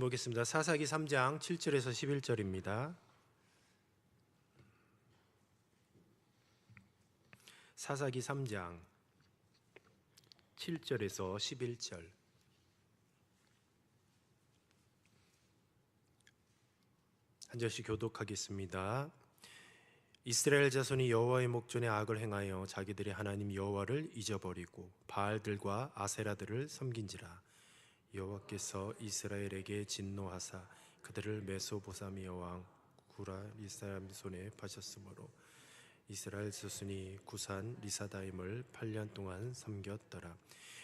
보겠습니다. 사사기 3장 7절에서 11절입니다. 사사기 3장 7절에서 11절. 한 절씩 교독하겠습니다. 이스라엘 자손이 여호와의 목전에 악을 행하여 자기들의 하나님 여호와를 잊어버리고 바알들과 아세라들을 섬긴지라. 여호와께서 이스라엘에게 진노하사 그들을 메소보사미아 왕 구라리사람 손에 파셨으므로 이스라엘 자손이 구산 리사다임을 8년 동안 섬겼더라.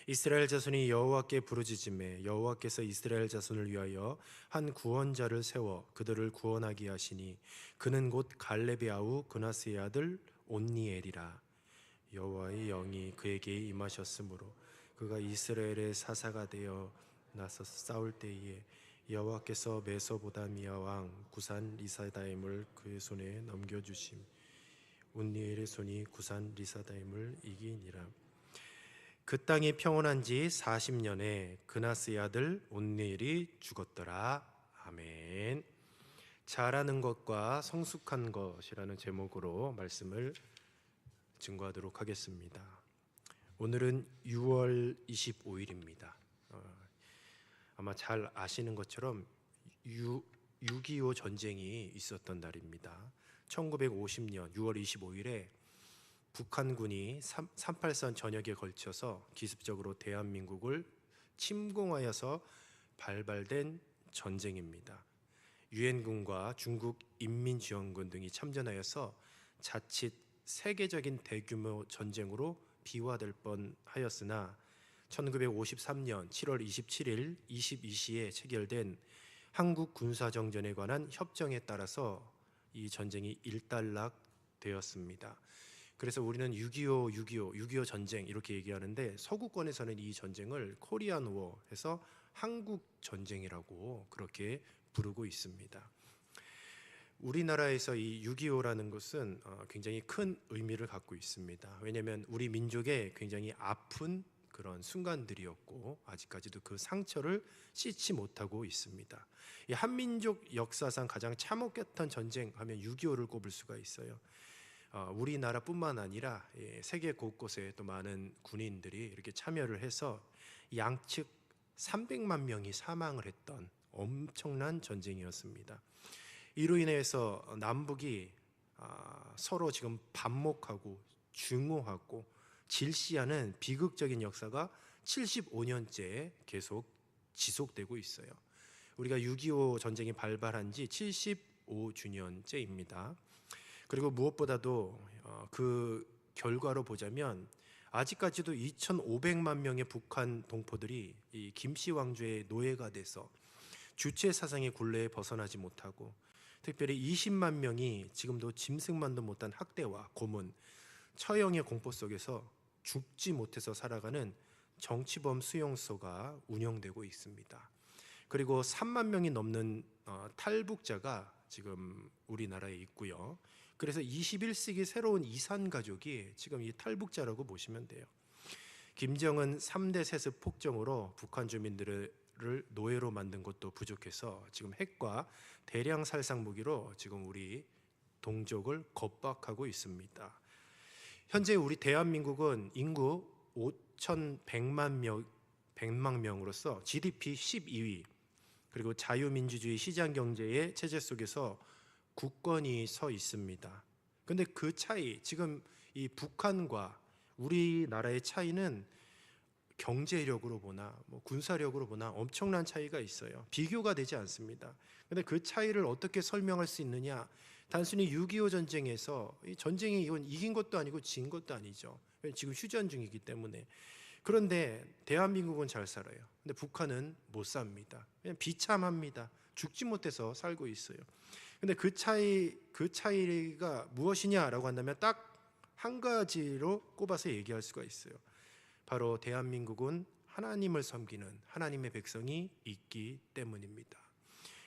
이스라엘 자손이 여호와께 부르짖음에 여호와께서 이스라엘 자손을 위하여 한 구원자를 세워 그들을 구원하게 하시니 그는 곧 갈렙의 아우 그나스의 아들 온니엘이라. 여호와의 영이 그에게 임하셨으므로 그가 이스라엘의 사사가 되어 나서 싸울 때에 여호와께서 메소보다미아 왕 구산 리사다임을 그의 손에 넘겨주심. 온니엘의 손이 구산 리사다임을 이기니라. 그 땅이 평온한 지 40년에 그나스의 아들 온니엘이 죽었더라. 아멘. 잘하는 것과 성숙한 것이라는 제목으로 말씀을 증거하도록 하겠습니다. 오늘은 6월 25일입니다. 아마 잘 아시는 것처럼 6.25 전쟁이 있었던 날입니다. 1950년 6월 25일에 북한군이 38선 전역에 걸쳐서 기습적으로 대한민국을 침공하여서 발발된 전쟁입니다. 유엔군과 중국 인민지원군 등이 참전하여서 자칫 세계적인 대규모 전쟁으로 비화될 뻔하였으나 1953년 7월 27일 22시에 체결된 한국 군사정전에 관한 협정에 따라서 이 전쟁이 일단락되었습니다. 그래서 우리는 6.25 전쟁 이렇게 얘기하는데 서구권에서는 이 전쟁을 코리안 워 해서 한국 전쟁이라고 그렇게 부르고 있습니다. 우리나라에서 이 6.25라는 것은 굉장히 큰 의미를 갖고 있습니다. 왜냐하면 우리 민족의 굉장히 아픈 그런 순간들이었고 아직까지도 그 상처를 씻지 못하고 있습니다. 이 한민족 역사상 가장 참혹했던 전쟁 하면 6.25를 꼽을 수가 있어요. 우리나라뿐만 아니라 세계 곳곳에 또 많은 군인들이 이렇게 참여를 해서 양측 300만 명이 사망을 했던 엄청난 전쟁이었습니다. 이로 인해서 남북이 서로 지금 반목하고 증오하고 질시하는 비극적인 역사가 75년째 계속 지속되고 있어요. 우리가 6.25 전쟁이 발발한 지 75주년째입니다. 그리고 무엇보다도 그 결과로 보자면 아직까지도 2,500만 명의 북한 동포들이 이 김씨 왕조의 노예가 돼서 주체 사상의 굴레에 벗어나지 못하고 특별히 20만 명이 지금도 짐승만도 못한 학대와 고문, 처형의 공포 속에서 죽지 못해서 살아가는 정치범 수용소가 운영되고 있습니다. 그리고 3만 명이 넘는 탈북자가 지금 우리나라에 있고요. 그래서 21세기 새로운 이산 가족이 지금 이 탈북자라고 보시면 돼요. 김정은 3대 세습 폭정으로 북한 주민들을 노예로 만든 것도 부족해서 지금 핵과 대량 살상 무기로 지금 우리 동족을 겁박하고 있습니다. 현재 우리 대한민국은 인구 5,100만 명으로서 GDP 12위 그리고 자유민주주의 시장경제의 체제 속에서 굳건히 서 있습니다. 그런데 그 차이, 지금 이 북한과 우리나라의 차이는 경제력으로 보나 군사력으로 보나 엄청난 차이가 있어요. 비교가 되지 않습니다. 그런데 그 차이를 어떻게 설명할 수 있느냐? 단순히 6.25 전쟁에서 이 전쟁이 이건 이긴 것도 아니고 진 것도 아니죠. 지금 휴전 중이기 때문에. 그런데 대한민국은 잘 살아요. 근데 북한은 못 삽니다. 그냥 비참합니다. 죽지 못해서 살고 있어요. 근데 그 차이가 무엇이냐라고 한다면 딱 한 가지로 꼽아서 얘기할 수가 있어요. 바로 대한민국은 하나님을 섬기는 하나님의 백성이 있기 때문입니다.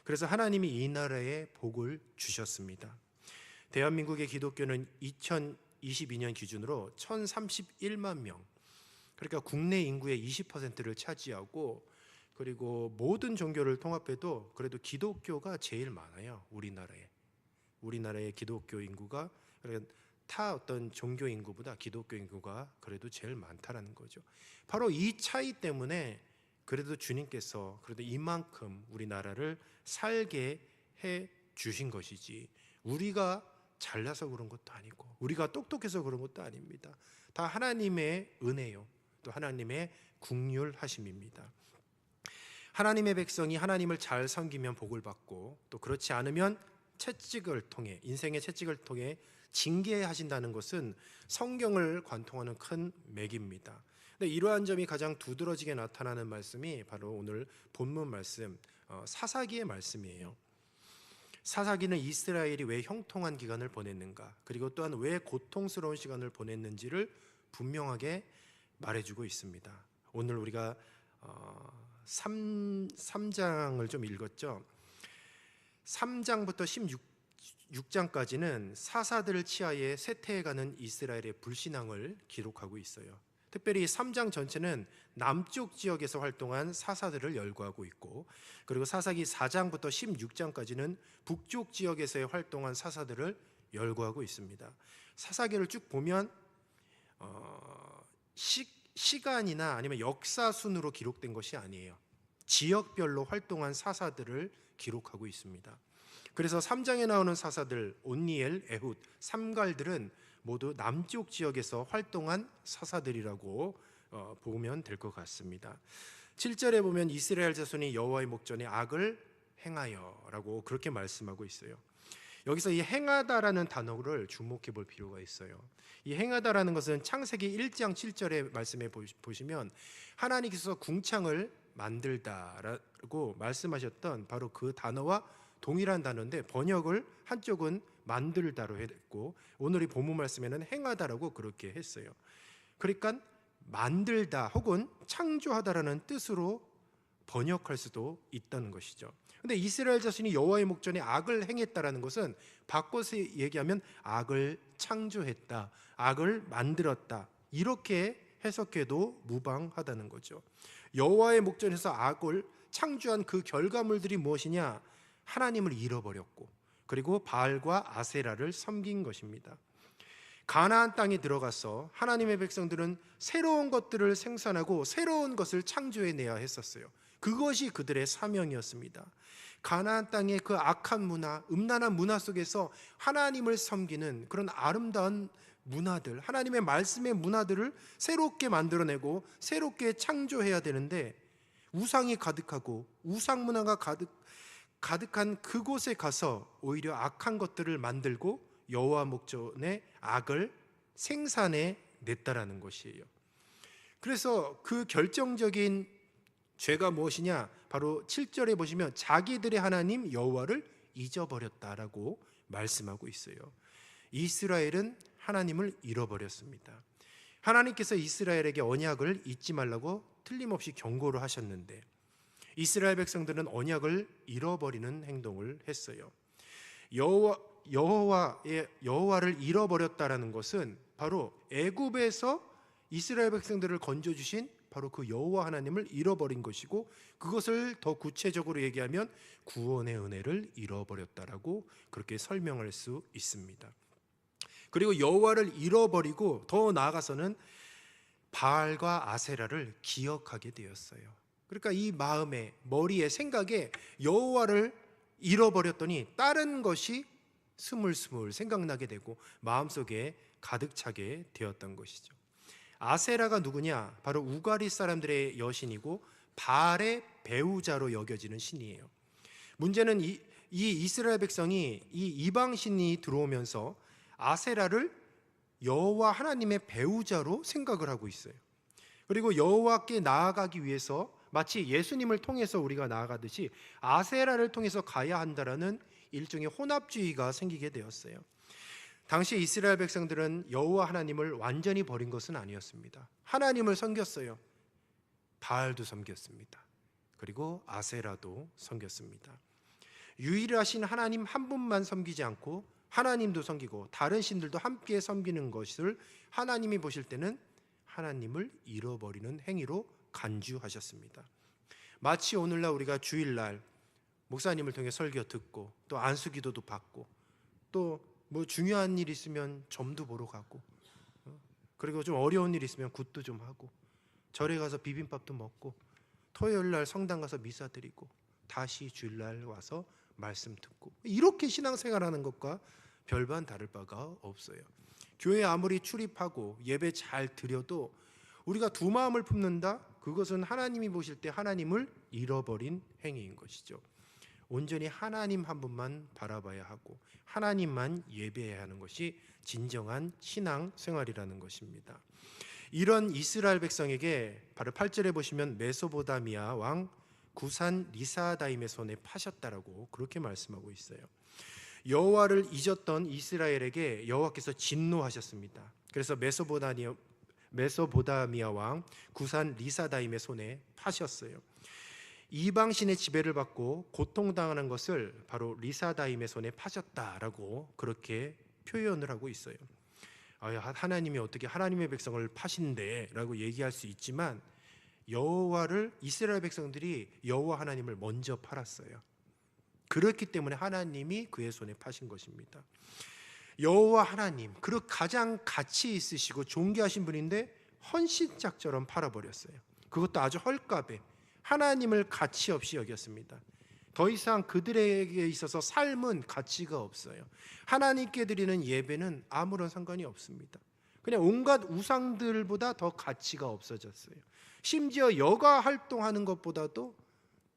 그래서 하나님이 이 나라에 복을 주셨습니다. 대한민국의 기독교는 2022년 기준으로 1,031만 명, 그러니까 국내 인구의 20%를 차지하고 그리고 모든 종교를 통합해도 그래도 기독교가 제일 많아요. 우리나라의 기독교 인구가, 그러니까 타 어떤 종교 인구보다 기독교 인구가 그래도 제일 많다라는 거죠. 바로 이 차이 때문에 그래도 주님께서 그래도 이만큼 우리나라를 살게 해 주신 것이지, 우리가 잘나서 그런 것도 아니고 우리가 똑똑해서 그런 것도 아닙니다. 다 하나님의 은혜요, 또 하나님의 긍휼하심입니다. 하나님의 백성이 하나님을 잘 섬기면 복을 받고, 또 그렇지 않으면 채찍을 통해, 인생의 채찍을 통해 징계하신다는 것은 성경을 관통하는 큰 맥입니다. 근데 이러한 점이 가장 두드러지게 나타나는 말씀이 바로 오늘 본문 말씀 사사기의 말씀이에요. 사사기는 이스라엘이 왜 형통한 기간을 보냈는가, 그리고 또한 왜 고통스러운 시간을 보냈는지를 분명하게 말해주고 있습니다. 오늘 우리가 3장을 좀 읽었죠. 3장부터 16장까지는 사사들을 치하에 쇠퇴해가는 이스라엘의 불신앙을 기록하고 있어요. 특별히 3장 전체는 남쪽 지역에서 활동한 사사들을 열거하고 있고, 그리고 사사기 4장부터 16장까지는 북쪽 지역에서의 활동한 사사들을 열거하고 있습니다. 사사기를 쭉 보면 시간이나 아니면 역사 순으로 기록된 것이 아니에요. 지역별로 활동한 사사들을 기록하고 있습니다. 그래서 3장에 나오는 사사들 온니엘, 에훗, 삼갈들은 모두 남쪽 지역에서 활동한 사사들이라고 보면 될 것 같습니다. 7절에 보면 이스라엘 자손이 여호와의 목전에 악을 행하여라고 그렇게 말씀하고 있어요. 여기서 이 행하다라는 단어를 주목해 볼 필요가 있어요. 이 행하다라는 것은 창세기 1장 7절의 말씀에 보시면 하나님께서 궁창을 만들다라고 말씀하셨던 바로 그 단어와 동일한 단어인데, 번역을 한쪽은 만들다로 했고 오늘 이 본문 말씀에는 행하다라고 그렇게 했어요. 그러니까 만들다 혹은 창조하다라는 뜻으로 번역할 수도 있다는 것이죠. 근데 이스라엘 자신이 여호와의 목전에 악을 행했다라는 것은 바꿔서 얘기하면 악을 창조했다, 악을 만들었다, 이렇게 해석해도 무방하다는 거죠. 여호와의 목전에서 악을 창조한 그 결과물들이 무엇이냐? 하나님을 잃어버렸고, 그리고 바알과 아세라를 섬긴 것입니다. 가나안 땅에 들어가서 하나님의 백성들은 새로운 것들을 생산하고 새로운 것을 창조해내야 했었어요. 그것이 그들의 사명이었습니다. 가나안 땅의 그 악한 문화, 음란한 문화 속에서 하나님을 섬기는 그런 아름다운 문화들, 하나님의 말씀의 문화들을 새롭게 만들어내고 새롭게 창조해야 되는데, 우상이 가득하고 우상 문화가 가득한 그곳에 가서 오히려 악한 것들을 만들고 여호와 목전에 악을 생산해 냈다라는 것이에요. 그래서 그 결정적인 죄가 무엇이냐? 바로 7절에 보시면 자기들의 하나님 여호와를 잊어버렸다라고 말씀하고 있어요. 이스라엘은 하나님을 잃어버렸습니다. 하나님께서 이스라엘에게 언약을 잊지 말라고 틀림없이 경고를 하셨는데 이스라엘 백성들은 언약을 잃어버리는 행동을 했어요. 여호와를 잃어버렸다라는 것은 바로 애굽에서 이스라엘 백성들을 건져주신 바로 그 여호와 하나님을 잃어버린 것이고, 그것을 더 구체적으로 얘기하면 구원의 은혜를 잃어버렸다라고 그렇게 설명할 수 있습니다. 그리고 여호와를 잃어버리고 더 나아가서는 바알과 아세라를 기억하게 되었어요. 그러니까 이 마음에, 머리에, 생각에 여호와를 잃어버렸더니 다른 것이 스물스물 생각나게 되고 마음속에 가득 차게 되었던 것이죠. 아세라가 누구냐? 바로 우가리 사람들의 여신이고 바알의 배우자로 여겨지는 신이에요. 문제는 이 이스라엘 백성이 이 이방신이 들어오면서 아세라를 여호와 하나님의 배우자로 생각을 하고 있어요. 그리고 여호와께 나아가기 위해서 마치 예수님을 통해서 우리가 나아가듯이 아세라를 통해서 가야 한다라는 일종의 혼합주의가 생기게 되었어요. 당시 이스라엘 백성들은 여호와 하나님을 완전히 버린 것은 아니었습니다. 하나님을 섬겼어요. 바알도 섬겼습니다. 그리고 아세라도 섬겼습니다. 유일하신 하나님 한 분만 섬기지 않고 하나님도 섬기고 다른 신들도 함께 섬기는 것을 하나님이 보실 때는 하나님을 잃어버리는 행위로 간주하셨습니다. 마치 오늘날 우리가 주일날 목사님을 통해 설교 듣고 또 안수기도도 받고 또 뭐 중요한 일 있으면 점도 보러 가고 그리고 좀 어려운 일 있으면 굿도 좀 하고 절에 가서 비빔밥도 먹고 토요일날 성당 가서 미사 드리고 다시 주일날 와서 말씀 듣고 이렇게 신앙생활하는 것과 별반 다를 바가 없어요. 교회 아무리 출입하고 예배 잘 드려도 우리가 두 마음을 품는다? 그것은 하나님이 보실 때 하나님을 잃어버린 행위인 것이죠. 온전히 하나님 한 분만 바라봐야 하고 하나님만 예배해야 하는 것이 진정한 신앙 생활이라는 것입니다. 이런 이스라엘 백성에게 바로 8절에 보시면 메소보다미아 왕 구산 리사다임의 손에 파셨다라고 그렇게 말씀하고 있어요. 여호와를 잊었던 이스라엘에게 여호와께서 진노하셨습니다. 그래서 메소보다미아 왕 구산 리사다임의 손에 파셨어요. 이방신의 지배를 받고 고통당하는 것을 바로 리사다임의 손에 파셨다라고 그렇게 표현을 하고 있어요. 하나님이 어떻게 하나님의 백성을 파신대라고 얘기할 수 있지만 여호와를 이스라엘 백성들이 여호와 하나님을 먼저 팔았어요. 그렇기 때문에 하나님이 그의 손에 파신 것입니다. 여호와 하나님, 그 가장 가치 있으시고 존귀하신 분인데 헌신짝처럼 팔아버렸어요. 그것도 아주 헐값에 하나님을 가치 없이 여겼습니다. 더 이상 그들에게 있어서 삶은 가치가 없어요. 하나님께 드리는 예배는 아무런 상관이 없습니다. 그냥 온갖 우상들보다 더 가치가 없어졌어요. 심지어 여가 활동하는 것보다도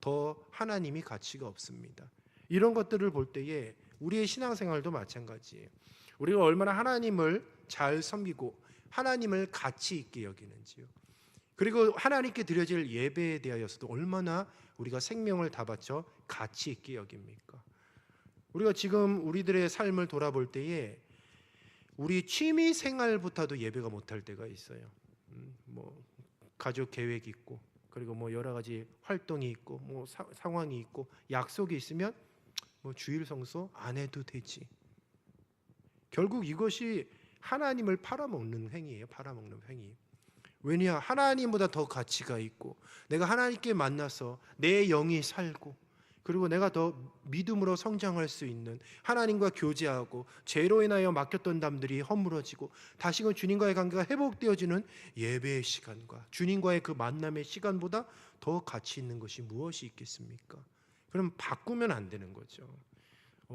더 하나님이 가치가 없습니다. 이런 것들을 볼 때에 우리의 신앙생활도 마찬가지예요. 우리가 얼마나 하나님을 잘 섬기고 하나님을 가치 있게 여기는지요. 그리고 하나님께 드려질 예배에 대하여서도 얼마나 우리가 생명을 다 바쳐 가치 있게 여깁니까? 우리가 지금 우리들의 삶을 돌아볼 때에 우리 취미 생활부터도 예배가 못할 때가 있어요. 뭐 가족 계획이 있고 그리고 뭐 여러 가지 활동이 있고 뭐 상황이 있고 약속이 있으면 뭐 주일 성수 안 해도 되지. 결국 이것이 하나님을 팔아먹는 행위예요. 팔아먹는 행위. 왜냐? 하나님보다 더 가치가 있고 내가 하나님께 만나서 내 영이 살고 그리고 내가 더 믿음으로 성장할 수 있는 하나님과 교제하고 죄로 인하여 막혔던 담들이 허물어지고 다시금 주님과의 관계가 회복되어지는 예배의 시간과 주님과의 그 만남의 시간보다 더 가치 있는 것이 무엇이 있겠습니까? 그럼 바꾸면 안 되는 거죠.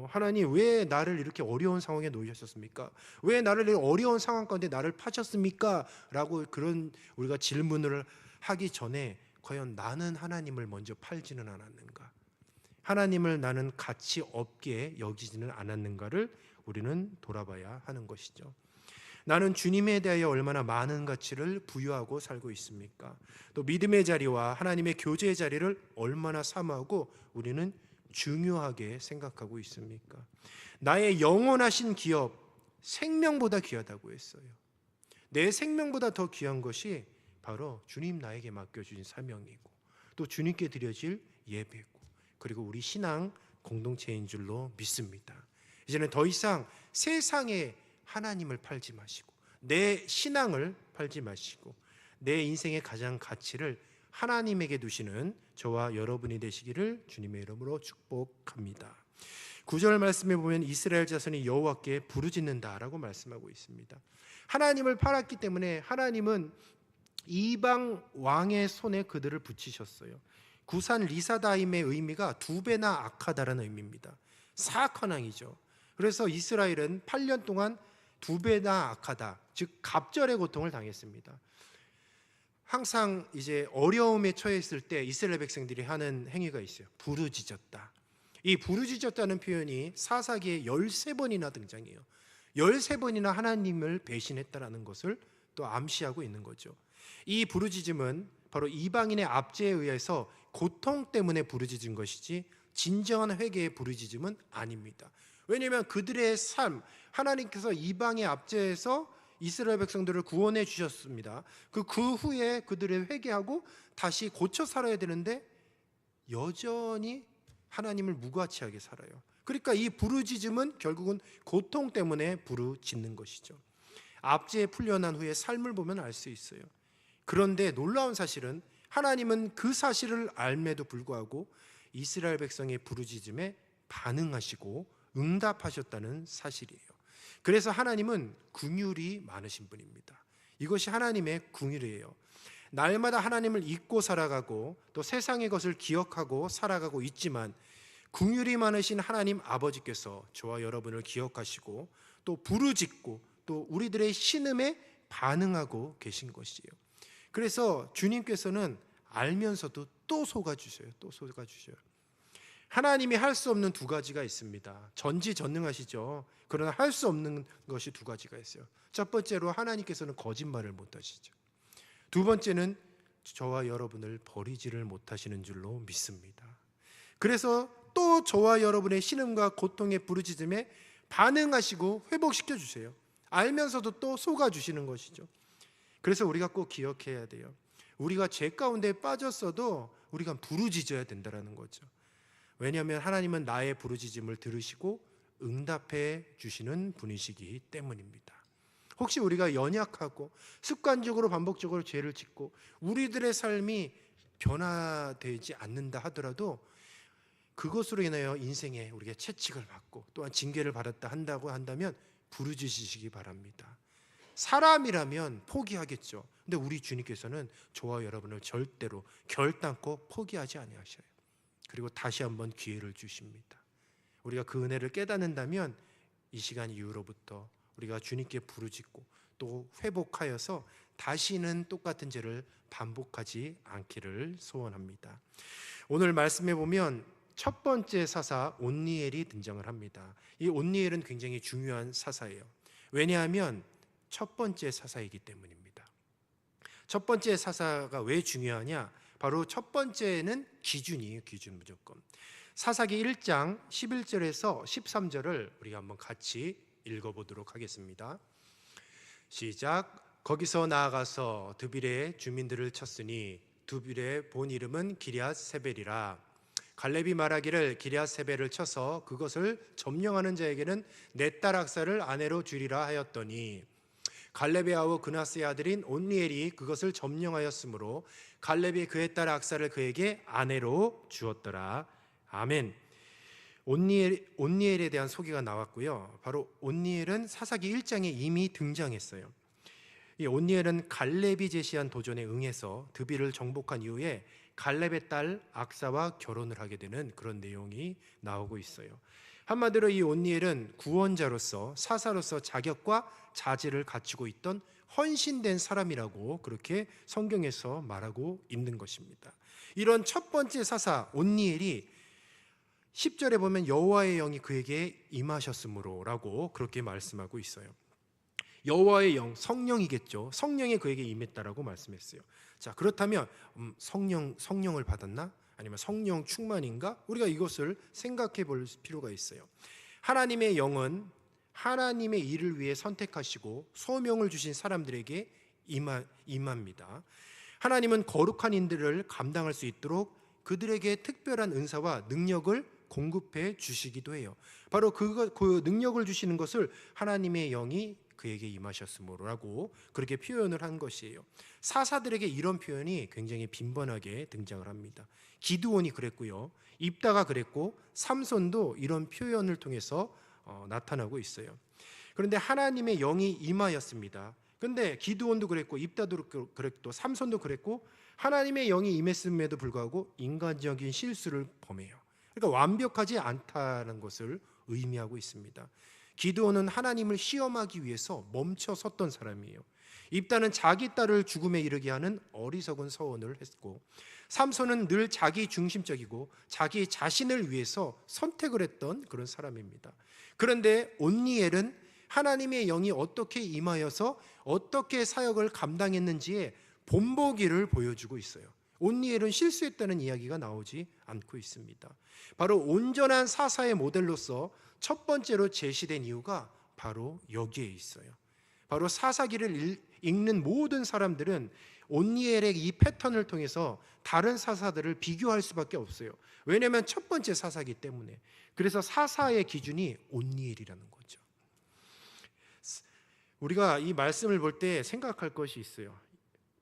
하나님 왜 나를 이렇게 어려운 상황에 놓으셨습니까? 왜 나를 이렇게 어려운 상황 가운데 나를 파셨습니까? 라고 그런 우리가 질문을 하기 전에 과연 나는 하나님을 먼저 팔지는 않았는가? 하나님을 나는 가치 없게 여기지는 않았는가를 우리는 돌아봐야 하는 것이죠. 나는 주님에 대하여 얼마나 많은 가치를 부여하고 살고 있습니까? 또 믿음의 자리와 하나님의 교제의 자리를 얼마나 사모하고 우리는 중요하게 생각하고 있습니까? 나의 영원하신 기업, 생명보다 귀하다고 했어요. 내 생명보다 더 귀한 것이 바로 주님 나에게 맡겨주신 사명이고 또 주님께 드려질 예배고 그리고 우리 신앙 공동체인 줄로 믿습니다. 이제는 더 이상 세상에 하나님을 팔지 마시고 내 신앙을 팔지 마시고 내 인생의 가장 가치를 하나님에게 두시는 저와 여러분이 되시기를 주님의 이름으로 축복합니다. 9절 말씀에 보면 이스라엘 자손이 여호와께 부르짖는다라고 말씀하고 있습니다. 하나님을 팔았기 때문에 하나님은 이방 왕의 손에 그들을 붙이셨어요. 구산 리사다임의 의미가 두 배나 악하다라는 의미입니다. 사악한 왕이죠. 그래서 이스라엘은 8년 동안 두 배나 악하다, 즉 갑절의 고통을 당했습니다. 항상 이제 어려움에 처했을 때 이스라엘 백성들이 하는 행위가 있어요. 부르짖었다. 이 부르짖었다는 표현이 사사기에 13번이나 등장해요. 13번이나 하나님을 배신했다라는 것을 또 암시하고 있는 거죠. 이 부르짖음은 바로 이방인의 압제에 의해서 고통 때문에 부르짖은 것이지 진정한 회개의 부르짖음은 아닙니다. 왜냐하면 그들의 삶, 하나님께서 이방의 압제에서 이스라엘 백성들을 구원해 주셨습니다. 그 후에 그들을 회개하고 다시 고쳐 살아야 되는데 여전히 하나님을 무가치하게 살아요. 그러니까 이 부르짖음은 결국은 고통 때문에 부르짖는 것이죠. 압제에 풀려난 후에 삶을 보면 알 수 있어요. 그런데 놀라운 사실은 하나님은 그 사실을 알매도 불구하고 이스라엘 백성의 부르짖음에 반응하시고 응답하셨다는 사실이에요. 그래서 하나님은 긍휼이 많으신 분입니다. 이것이 하나님의 긍휼이에요. 날마다 하나님을 잊고 살아가고 또 세상의 것을 기억하고 살아가고 있지만 긍휼이 많으신 하나님 아버지께서 저와 여러분을 기억하시고 또 부르짖고 또 우리들의 신음에 반응하고 계신 것이에요. 그래서 주님께서는 알면서도 또 속아주셔요. 또 속아주셔요. 하나님이 할 수 없는 두 가지가 있습니다. 전지전능하시죠. 그러나 할 수 없는 것이 두 가지가 있어요. 첫 번째로 하나님께서는 거짓말을 못하시죠. 두 번째는 저와 여러분을 버리지를 못하시는 줄로 믿습니다. 그래서 또 저와 여러분의 신음과 고통의 부르짖음에 반응하시고 회복시켜 주세요. 알면서도 또 속아주시는 것이죠. 그래서 우리가 꼭 기억해야 돼요. 우리가 죄 가운데 빠졌어도 우리가 부르짖어야 된다는 거죠. 왜냐하면 하나님은 나의 부르짖음을 들으시고 응답해 주시는 분이시기 때문입니다. 혹시 우리가 연약하고 습관적으로 반복적으로 죄를 짓고 우리들의 삶이 변화되지 않는다 하더라도 그것으로 인하여 인생에 우리가 채찍을 받고 또한 징계를 받았다 한다면 부르짖으시기 바랍니다. 사람이라면 포기하겠죠. 근데 우리 주님께서는 저와 여러분을 절대로 결단코 포기하지 아니하셔요. 그리고 다시 한번 기회를 주십니다. 우리가 그 은혜를 깨닫는다면 이 시간 이후로부터 우리가 주님께 부르짖고 또 회복하여서 다시는 똑같은 죄를 반복하지 않기를 소원합니다. 오늘 말씀에 보면 첫 번째 사사 온니엘이 등장을 합니다. 이 온니엘은 굉장히 중요한 사사예요. 왜냐하면 첫 번째 사사이기 때문입니다. 첫 번째 사사가 왜 중요하냐? 바로 첫 번째는 기준이에요. 기준 무조건. 사사기 1장 11절에서 13절을 우리가 한번 같이 읽어보도록 하겠습니다. 시작. 거기서 나아가서 드빌의 주민들을 쳤으니 드빌의 본 이름은 기럇 세벨이라. 갈렙이 말하기를 기럇 세벨을 쳐서 그것을 점령하는 자에게는 내 딸 악사를 아내로 주리라 하였더니 갈렙의 아우 그나스의 아들인 온니엘이 그것을 점령하였으므로 갈렙이 그의 딸 악사를 그에게 아내로 주었더라. 아멘. 온니엘에 대한 소개가 나왔고요. 바로 온니엘은 사사기 1장에 이미 등장했어요. 이 온니엘은 갈렙이 제시한 도전에 응해서 드빌을 정복한 이후에 갈렙의 딸 악사와 결혼을 하게 되는 그런 내용이 나오고 있어요. 한마디로 이 온니엘은 구원자로서 사사로서 자격과 자질을 갖추고 있던 헌신된 사람이라고 그렇게 성경에서 말하고 있는 것입니다. 이런 첫 번째 사사 온니엘이 10절에 보면 여호와의 영이 그에게 임하셨으므로라고 그렇게 말씀하고 있어요. 여호와의 영, 성령이겠죠. 성령이 그에게 임했다라고 말씀했어요. 자, 그렇다면 성령을 받았나? 아니면 성령 충만인가? 우리가 이것을 생각해 볼 필요가 있어요. 하나님의 영은 하나님의 일을 위해 선택하시고 소명을 주신 사람들에게 임합니다. 하나님은 거룩한 인들을 감당할 수 있도록 그들에게 특별한 은사와 능력을 공급해 주시기도 해요. 바로 그 능력을 주시는 것을 하나님의 영이 그에게 임하셨으므로라고 그렇게 표현을 한 것이에요. 사사들에게 이런 표현이 굉장히 빈번하게 등장을 합니다. 기드온이 그랬고요, 입다가 그랬고 삼손도 이런 표현을 통해서 나타나고 있어요. 그런데 하나님의 영이 임하였습니다. 그런데 기드온도 그랬고 입다도 그랬고 삼손도 그랬고 하나님의 영이 임했음에도 불구하고 인간적인 실수를 범해요. 그러니까 완벽하지 않다는 것을 의미하고 있습니다. 기드온은 하나님을 시험하기 위해서 멈춰 섰던 사람이에요. 입다는 자기 딸을 죽음에 이르게 하는 어리석은 서원을 했고, 삼손은 늘 자기 중심적이고 자기 자신을 위해서 선택을 했던 그런 사람입니다. 그런데 온니엘은 하나님의 영이 어떻게 임하여서 어떻게 사역을 감당했는지에 본보기를 보여주고 있어요. 온니엘은 실수했다는 이야기가 나오지 않고 있습니다. 바로 온전한 사사의 모델로서 첫 번째로 제시된 이유가 바로 여기에 있어요. 바로 사사기를 읽는 모든 사람들은 온니엘의 이 패턴을 통해서 다른 사사들을 비교할 수밖에 없어요. 왜냐하면 첫 번째 사사기 때문에. 그래서 사사의 기준이 온니엘이라는 거죠. 우리가 이 말씀을 볼 때 생각할 것이 있어요.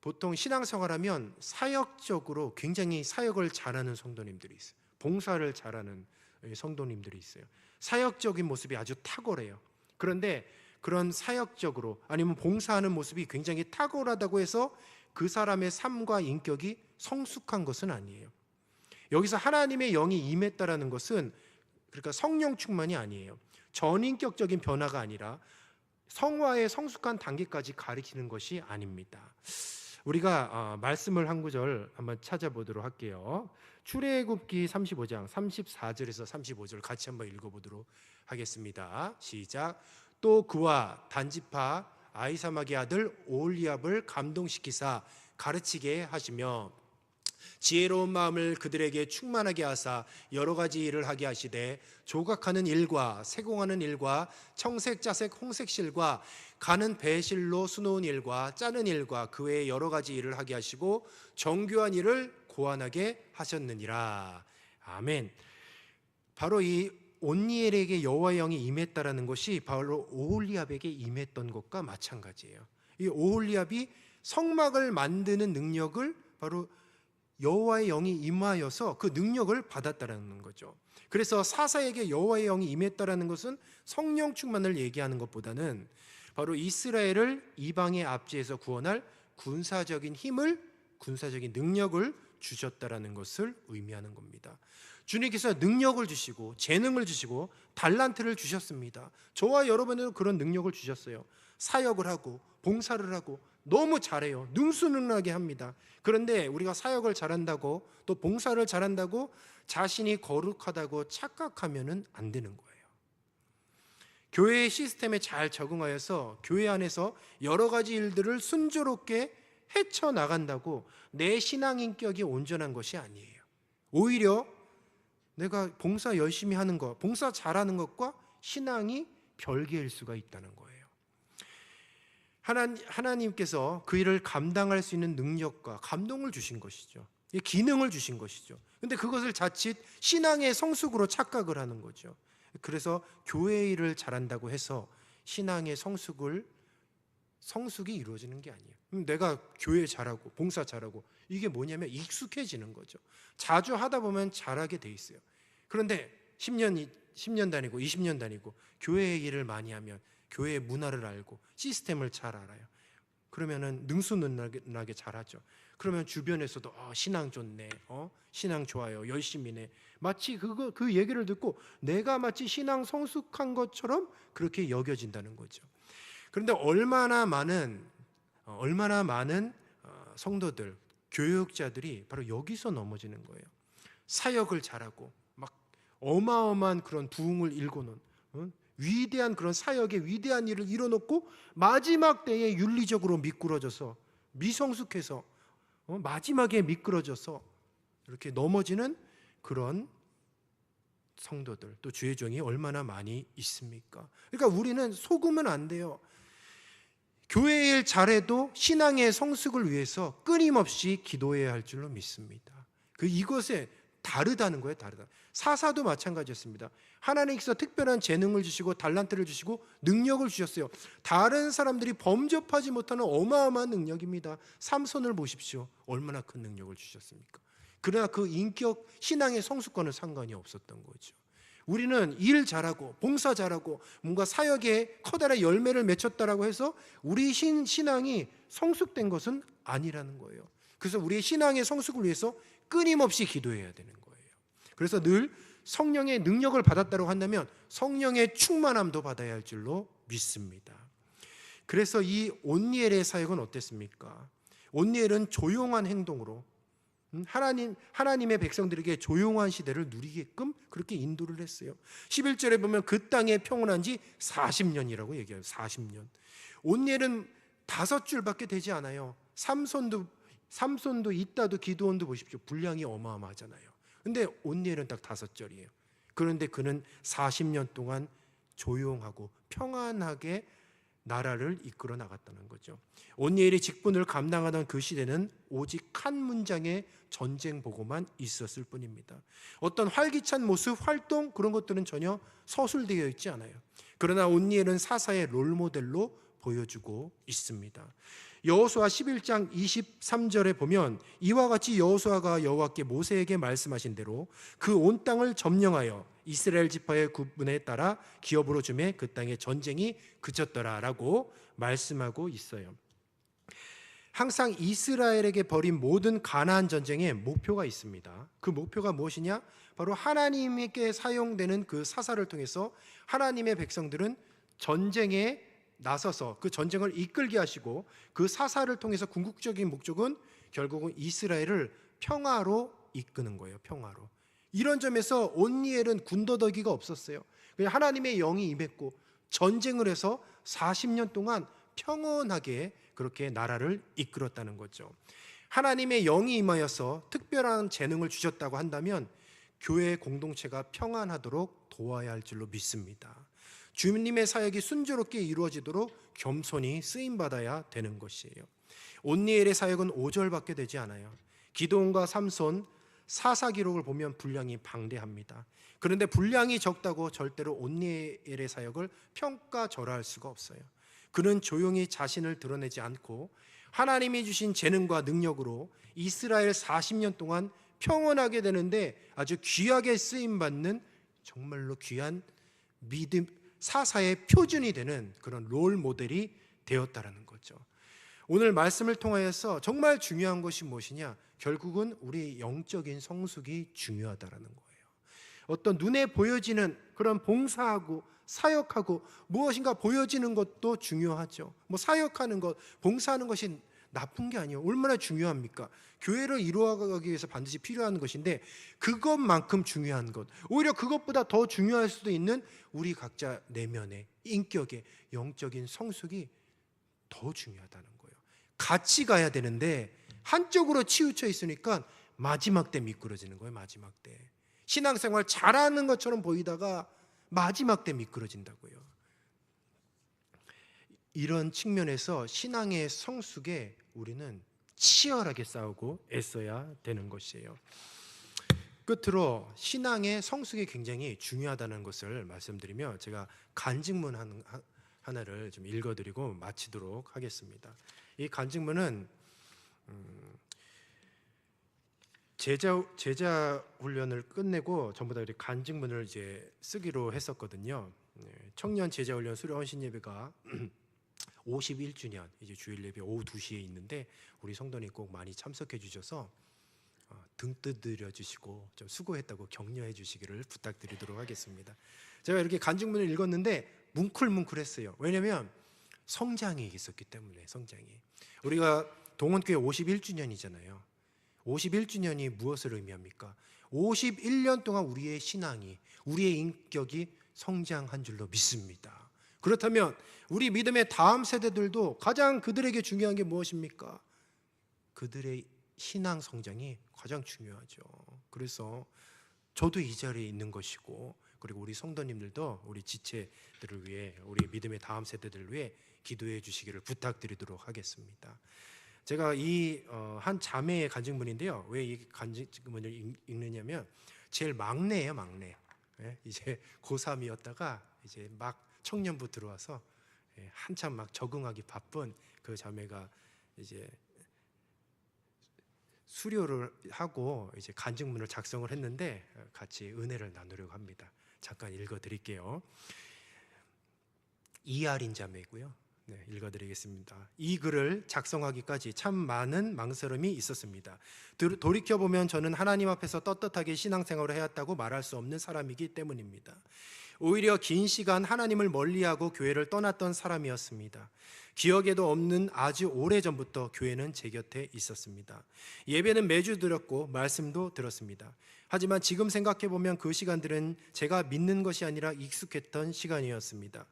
보통 신앙생활하면 사역적으로 굉장히 사역을 잘하는 성도님들이 있어요. 봉사를 잘하는 성도님들이 있어요. 사역적인 모습이 아주 탁월해요. 그런데 그런 사역적으로 아니면 봉사하는 모습이 굉장히 탁월하다고 해서 그 사람의 삶과 인격이 성숙한 것은 아니에요. 여기서 하나님의 영이 임했다라는 것은 그러니까 성령 충만이 아니에요. 전인격적인 변화가 아니라 성화의 성숙한 단계까지 가리키는 것이 아닙니다. 우리가 말씀을 한 구절 한번 찾아보도록 할게요. 출애굽기 35장 34절에서 35절 같이 한번 읽어보도록 하겠습니다. 시작. 또 그와 단지파 아히사막의 아들 오홀리압을 감동시키사 가르치게 하시며 지혜로운 마음을 그들에게 충만하게 하사 여러 가지 일을 하게 하시되 조각하는 일과 세공하는 일과 청색, 자색, 홍색 실과 가는 배실로 수놓은 일과 짜는 일과 그 외에 여러 가지 일을 하게 하시고 정교한 일을 고안하게 하셨느니라. 아멘. 바로 이 온니엘에게 여호와의 영이 임했다라는 것이 바로 오홀리압에게 임했던 것과 마찬가지예요. 이 오홀리압이 성막을 만드는 능력을 바로 여호와의 영이 임하여서 그 능력을 받았다라는 거죠. 그래서 사사에게 여호와의 영이 임했다라는 것은 성령 충만을 얘기하는 것보다는 바로 이스라엘을 이방의 압제에서 구원할 군사적인 힘을, 군사적인 능력을 주셨다라는 것을 의미하는 겁니다. 주님께서 능력을 주시고 재능을 주시고 달란트를 주셨습니다. 저와 여러분에도 그런 능력을 주셨어요. 사역을 하고 봉사를 하고 너무 잘해요. 능수능란하게 합니다. 그런데 우리가 사역을 잘한다고 또 봉사를 잘한다고 자신이 거룩하다고 착각하면 안 되는 거예요. 교회의 시스템에 잘 적응하여서 교회 안에서 여러 가지 일들을 순조롭게 헤쳐나간다고 내 신앙 인격이 온전한 것이 아니에요. 오히려 내가 봉사 열심히 하는 것, 봉사 잘하는 것과 신앙이 별개일 수가 있다는 거예요. 하나님께서 그 일을 감당할 수 있는 능력과 감동을 주신 것이죠. 기능을 주신 것이죠. 근데 그것을 자칫 신앙의 성숙으로 착각을 하는 거죠. 그래서 교회 일을 잘한다고 해서 신앙의 성숙이 이루어지는 게 아니에요. 내가 교회 잘하고 봉사 잘하고 이게 뭐냐면 익숙해지는 거죠. 자주 하다 보면 잘하게 돼 있어요. 그런데 10년 다니고 20년 다니고 교회 일을 많이 하면 교회의 문화를 알고 시스템을 잘 알아요. 그러면은 능수능란하게 잘하죠. 그러면 주변에서도 신앙 좋네, 신앙 좋아요, 열심히네. 마치 그 얘기를 듣고 내가 마치 신앙 성숙한 것처럼 그렇게 여겨진다는 거죠. 그런데 얼마나 많은 성도들, 교육자들이 바로 여기서 넘어지는 거예요. 사역을 잘하고 막 어마어마한 그런 부흥을 일궈놓은 위대한 그런 사역의 위대한 일을 이뤄놓고 마지막 때에 윤리적으로 미끄러져서 미성숙해서 마지막에 미끄러져서 이렇게 넘어지는 그런 성도들, 또 주의 종이 얼마나 많이 있습니까? 그러니까 우리는 속으면 안 돼요. 교회 일 잘해도 신앙의 성숙을 위해서 끊임없이 기도해야 할 줄로 믿습니다. 이것에 다르다는 거예요. 다르다. 사사도 마찬가지였습니다. 하나님께서 특별한 재능을 주시고 달란트를 주시고 능력을 주셨어요. 다른 사람들이 범접하지 못하는 어마어마한 능력입니다. 삼손을 보십시오. 얼마나 큰 능력을 주셨습니까? 그러나 그 인격 신앙의 성숙과는 상관이 없었던 거죠. 우리는 일 잘하고 봉사 잘하고 뭔가 사역에 커다란 열매를 맺혔다라고 해서 우리 신앙이 성숙된 것은 아니라는 거예요. 그래서 우리의 신앙의 성숙을 위해서 끊임없이 기도해야 되는 거예요. 그래서 늘 성령의 능력을 받았다고 한다면 성령의 충만함도 받아야 할 줄로 믿습니다. 그래서 이 온니엘의 사역은 어땠습니까? 온니엘은 조용한 행동으로 하나님의 백성들에게 조용한 시대를 누리게끔 그렇게 인도를 했어요. 11절에 보면 그 땅에 평온한 지 40년이라고 얘기해요. 40년. 온니엘은 5줄밖에 되지 않아요. 삼손도 이따도 기드온도 보십시오. 분량이 어마어마하잖아요. 근데 온니엘은 딱 5절이에요. 그런데 그는 40년 동안 조용하고 평안하게 나라를 이끌어 나갔다는 거죠. 온니엘이 직분을 감당하던 그 시대는 오직 한 문장의 전쟁 보고만 있었을 뿐입니다. 어떤 활기찬 모습, 활동 그런 것들은 전혀 서술되어 있지 않아요. 그러나 온니엘은 사사의 롤모델로 보여주고 있습니다. 여호수아 11장 23절에 보면 이와 같이 여호수아가 여호와께 모세에게 말씀하신 대로 그 온 땅을 점령하여 이스라엘 지파의 구분에 따라 기업으로 주매 그 땅에 전쟁이 그쳤더라라고 말씀하고 있어요. 항상 이스라엘에게 벌인 모든 가나안 전쟁에 목표가 있습니다. 그 목표가 무엇이냐? 바로 하나님께 사용되는 그 사사를 통해서 하나님의 백성들은 전쟁에 나서서 그 전쟁을 이끌게 하시고, 그 사사를 통해서 궁극적인 목적은 결국은 이스라엘을 평화로 이끄는 거예요. 평화로. 이런 점에서 온니엘은 군더더기가 없었어요. 그냥 하나님의 영이 임했고 전쟁을 해서 40년 동안 평온하게 그렇게 나라를 이끌었다는 거죠. 하나님의 영이 임하여서 특별한 재능을 주셨다고 한다면 교회 공동체가 평안하도록 도와야 할 줄로 믿습니다. 주님의 사역이 순조롭게 이루어지도록 겸손히 쓰임받아야 되는 것이에요. 온니엘의 사역은 5절밖에 되지 않아요. 기드온과 삼손 사사 기록을 보면 분량이 방대합니다. 그런데 분량이 적다고 절대로 온니엘의 사역을 평가절하할 수가 없어요. 그는 조용히 자신을 드러내지 않고 하나님이 주신 재능과 능력으로 이스라엘 40년 동안 평온하게 되는데 아주 귀하게 쓰임받는 정말로 귀한 믿음, 사사의 표준이 되는 그런 롤 모델이 되었다라는 거죠. 오늘 말씀을 통하여서 정말 중요한 것이 무엇이냐? 결국은 우리 영적인 성숙이 중요하다라는 거예요. 어떤 눈에 보여지는 그런 봉사하고 사역하고 무엇인가 보여지는 것도 중요하죠. 뭐 사역하는 것, 봉사하는 것이 나쁜 게 아니에요. 얼마나 중요합니까? 교회를 이루어가기 위해서 반드시 필요한 것인데 그것만큼 중요한 것, 오히려 그것보다 더 중요할 수도 있는 우리 각자 내면의 인격의 영적인 성숙이 더 중요하다는 거예요. 같이 가야 되는데 한쪽으로 치우쳐 있으니까 마지막 때 미끄러지는 거예요. 마지막 때 신앙생활 잘하는 것처럼 보이다가 마지막 때 미끄러진다고요. 이런 측면에서 신앙의 성숙에 우리는 치열하게 싸우고 애써야 되는 것이에요. 끝으로 신앙의 성숙이 굉장히 중요하다는 것을 말씀드리며 제가 간증문 하나를 좀 읽어드리고 마치도록 하겠습니다. 이 간증문은 제자 훈련을 끝내고 전부 다 이렇게 간증문을 이제 쓰기로 했었거든요. 청년 제자 훈련 수료 헌신 예배가 51주년 이제 주일 예배 오후 2시에 있는데 우리 성도님 꼭 많이 참석해 주셔서 등 떠들여 주시고 좀 수고했다고 격려해 주시기를 부탁드리도록 하겠습니다. 제가 이렇게 간증문을 읽었는데 뭉클뭉클했어요. 왜냐하면 성장이 있었기 때문에. 성장이. 우리가 동원교회 51주년이잖아요. 51주년이 무엇을 의미합니까? 51년 동안 우리의 신앙이, 우리의 인격이 성장한 줄로 믿습니다. 그렇다면 우리 믿음의 다음 세대들도 가장 그들에게 중요한 게 무엇입니까? 그들의 신앙 성장이 가장 중요하죠. 그래서 저도 이 자리에 있는 것이고, 그리고 우리 성도님들도 우리 지체들을 위해, 우리 믿음의 다음 세대들을 위해 기도해 주시기를 부탁드리도록 하겠습니다. 제가 이 한 자매의 간증문인데요. 왜 이 간증문을 읽느냐면 제일 막내예요, 막내. 이제 고3이었다가 이제 막 청년부 들어와서 한참 막 적응하기 바쁜 그 자매가 이제 수료를 하고 이제 간증문을 작성을 했는데 같이 은혜를 나누려고 합니다. 잠깐 읽어드릴게요. 이아린 자매고요. 네, 읽어드리겠습니다. 이 글을 작성하기까지 참 많은 망설임이 있었습니다. 돌이켜보면 저는 하나님 앞에서 떳떳하게 신앙생활을 해왔다고 말할 수 없는 사람이기 때문입니다. 오히려 긴 시간 하나님을 멀리하고 교회를 떠났던 사람이었습니다. 기억에도 없는 아주 오래전부터 교회는 제 곁에 있었습니다. 예배는 매주 드렸고 말씀도 들었습니다. 하지만 지금 생각해보면 그 시간들은 제가 믿는 것이 아니라 익숙했던 시간이었습니다.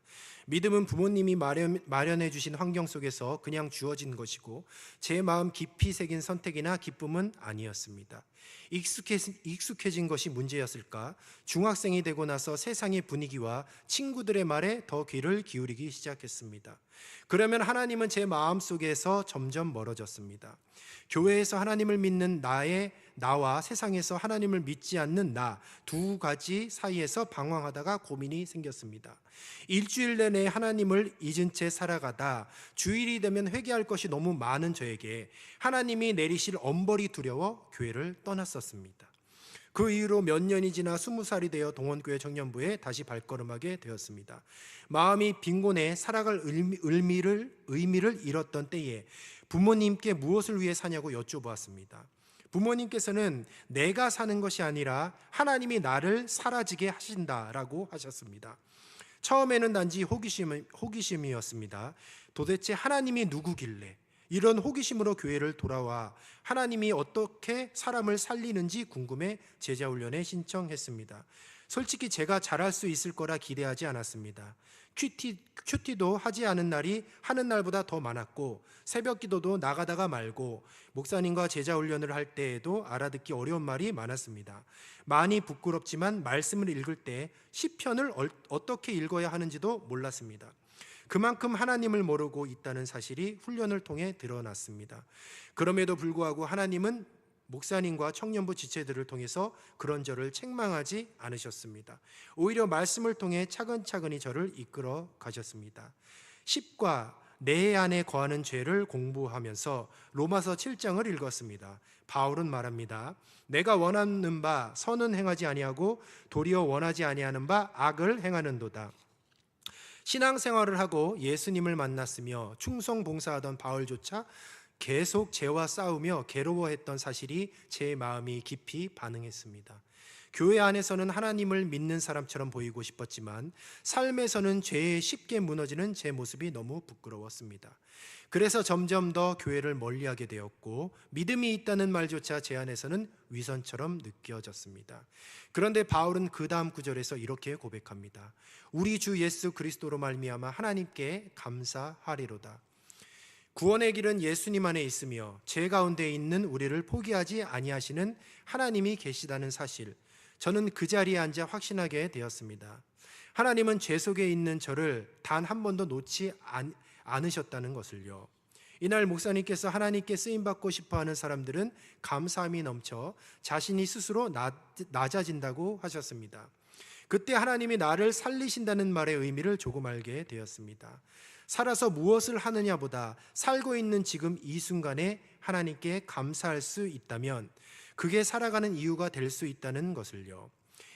믿음은 부모님이 마련해 주신 환경 속에서 그냥 주어진 것이고 제 마음 깊이 새긴 선택이나 기쁨은 아니었습니다. 익숙해진 것이 문제였을까? 중학생이 되고 나서 세상의 분위기와 친구들의 말에 더 귀를 기울이기 시작했습니다. 그러면 하나님은 제 마음속에서 점점 멀어졌습니다. 교회에서 하나님을 믿는 나와 세상에서 하나님을 믿지 않는 나 두 가지 사이에서 방황하다가 고민이 생겼습니다. 일주일 내내 하나님을 잊은 채 살아가다 주일이 되면 회개할 것이 너무 많은 저에게 하나님이 내리실 엄벌이 두려워 교회를 떠났었습니다. 그 이후로 몇 년이 지나 20살이 되어 동원교회 청년부에 다시 발걸음하게 되었습니다. 마음이 빈곤해 살아갈 의미를 잃었던 때에 부모님께 무엇을 위해 사냐고 여쭤보았습니다. 부모님께서는 내가 사는 것이 아니라 하나님이 나를 사라지게 하신다라고 하셨습니다. 처음에는 단지 호기심이었습니다. 도대체 하나님이 누구길래 이런 호기심으로 교회를 돌아와 하나님이 어떻게 사람을 살리는지 궁금해 제자훈련에 신청했습니다. 솔직히 제가 잘할 수 있을 거라 기대하지 않았습니다. 큐티도 하지 않은 날이 하는 날보다 더 많았고 새벽 기도도 나가다가 말고 목사님과 제자훈련을 할 때에도 알아듣기 어려운 말이 많았습니다. 많이 부끄럽지만 말씀을 읽을 때 시편을 어떻게 읽어야 하는지도 몰랐습니다. 그만큼 하나님을 모르고 있다는 사실이 훈련을 통해 드러났습니다. 그럼에도 불구하고 하나님은 목사님과 청년부 지체들을 통해서 그런 저를 책망하지 않으셨습니다. 오히려 말씀을 통해 차근차근히 저를 이끌어 가셨습니다. 10과 내 안에 거하는 죄를 공부하면서 로마서 7장을 읽었습니다. 바울은 말합니다. 내가 원하는 바 선은 행하지 아니하고 도리어 원하지 아니하는 바 악을 행하는도다. 신앙생활을 하고 예수님을 만났으며 충성 봉사하던 바울조차 계속 죄와 싸우며 괴로워했던 사실이 제 마음이 깊이 반응했습니다. 교회 안에서는 하나님을 믿는 사람처럼 보이고 싶었지만 삶에서는 죄에 쉽게 무너지는 제 모습이 너무 부끄러웠습니다. 그래서 점점 더 교회를 멀리하게 되었고 믿음이 있다는 말조차 제 안에서는 위선처럼 느껴졌습니다. 그런데 바울은 그 다음 구절에서 이렇게 고백합니다. 우리 주 예수 그리스도로 말미암아 하나님께 감사하리로다. 구원의 길은 예수님 안에 있으며 죄 가운데 있는 우리를 포기하지 아니하시는 하나님이 계시다는 사실, 저는 그 자리에 앉아 확신하게 되었습니다. 하나님은 죄 속에 있는 저를 단 한 번도 놓지 않으셨다는 것을요. 이날 목사님께서 하나님께 쓰임받고 싶어하는 사람들은 감사함이 넘쳐 자신이 스스로 낮아진다고 하셨습니다. 그때 하나님이 나를 살리신다는 말의 의미를 조금 알게 되었습니다. 살아서 무엇을 하느냐보다 살고 있는 지금 이 순간에 하나님께 감사할 수 있다면 그게 살아가는 이유가 될 수 있다는 것을요.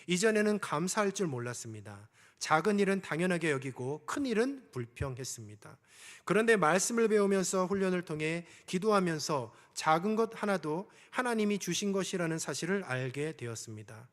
이전에는 감사할 줄 몰랐습니다. 작은 일은 당연하게 여기고 큰 일은 불평했습니다. 그런데 말씀을 배우면서 훈련을 통해 기도하면서 작은 것 하나도 하나님이 주신 것이라는 사실을 알게 되었습니다.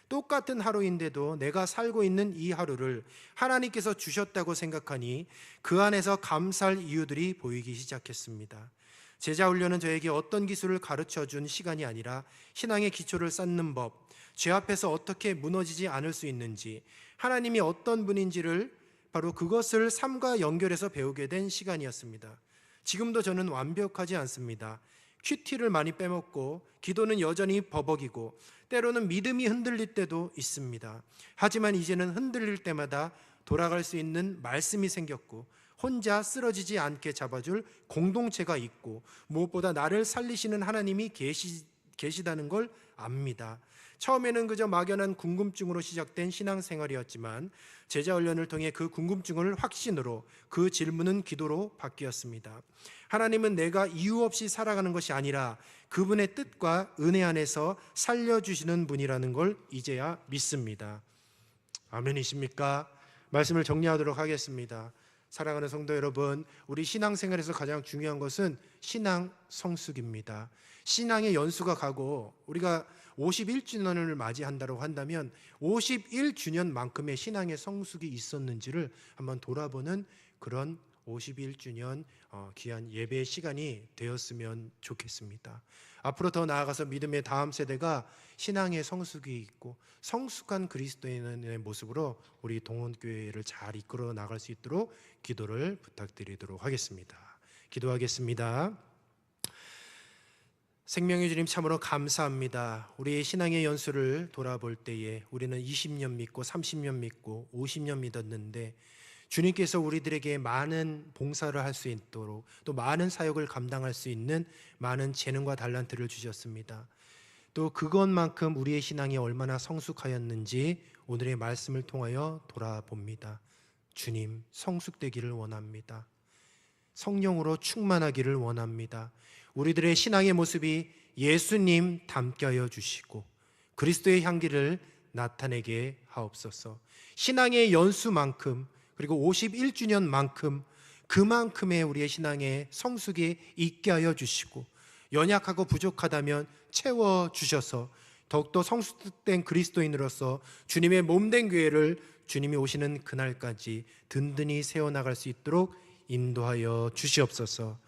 똑같은 하루인데도 내가 살고 있는 이 하루를 하나님께서 주셨다고 생각하니 그 안에서 감사할 이유들이 보이기 시작했습니다. 제자훈련은 저에게 어떤 기술을 가르쳐준 시간이 아니라 신앙의 기초를 쌓는 법, 죄 앞에서 어떻게 무너지지 않을 수 있는지, 하나님이 어떤 분인지를 바로 그것을 삶과 연결해서 배우게 된 시간이었습니다. 지금도 저는 완벽하지 않습니다. 큐티를 많이 빼먹고 기도는 여전히 버벅이고 때로는 믿음이 흔들릴 때도 있습니다. 하지만 이제는 흔들릴 때마다 돌아갈 수 있는 말씀이 생겼고 혼자 쓰러지지 않게 잡아줄 공동체가 있고 무엇보다 나를 살리시는 하나님이 계시다는 걸 압니다. 처음에는 그저 막연한 궁금증으로 시작된 신앙생활이었지만 제자훈련을 통해 그 궁금증을 확신으로, 그 질문은 기도로 바뀌었습니다. 하나님은 내가 이유 없이 살아가는 것이 아니라 그분의 뜻과 은혜 안에서 살려주시는 분이라는 걸 이제야 믿습니다. 아멘이십니까? 말씀을 정리하도록 하겠습니다. 사랑하는 성도 여러분, 우리 신앙생활에서 가장 중요한 것은 신앙 성숙입니다. 신앙의 연수가 가고 우리가 51주년을 맞이한다고 한다면 51주년만큼의 신앙의 성숙이 있었는지를 한번 돌아보는 그런 51주년 귀한 예배의 시간이 되었으면 좋겠습니다. 앞으로 더 나아가서 믿음의 다음 세대가 신앙의 성숙이 있고 성숙한 그리스도인의 모습으로 우리 동원교회를 잘 이끌어 나갈 수 있도록 기도를 부탁드리도록 하겠습니다. 기도하겠습니다. 생명의 주님, 참으로 감사합니다. 우리의 신앙의 연수를 돌아볼 때에 우리는 20년 믿고 30년 믿고 50년 믿었는데 주님께서 우리들에게 많은 봉사를 할 수 있도록 또 많은 사역을 감당할 수 있는 많은 재능과 달란트를 주셨습니다. 또 그것만큼 우리의 신앙이 얼마나 성숙하였는지 오늘의 말씀을 통하여 돌아봅니다. 주님, 성숙되기를 원합니다. 성령으로 충만하기를 원합니다. 우리들의 신앙의 모습이 예수님 닮게 하여 주시고 그리스도의 향기를 나타내게 하옵소서. 신앙의 연수만큼, 그리고 51주년만큼 그만큼의 우리의 신앙의 성숙이 있게 하여 주시고, 연약하고 부족하다면 채워 주셔서 더욱더 성숙된 그리스도인으로서 주님의 몸된 교회를 주님이 오시는 그날까지 든든히 세워나갈 수 있도록 인도하여 주시옵소서.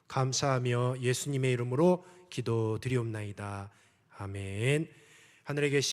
감사하며 예수님의 이름으로 기도드리옵나이다. 아멘. 하늘에 계신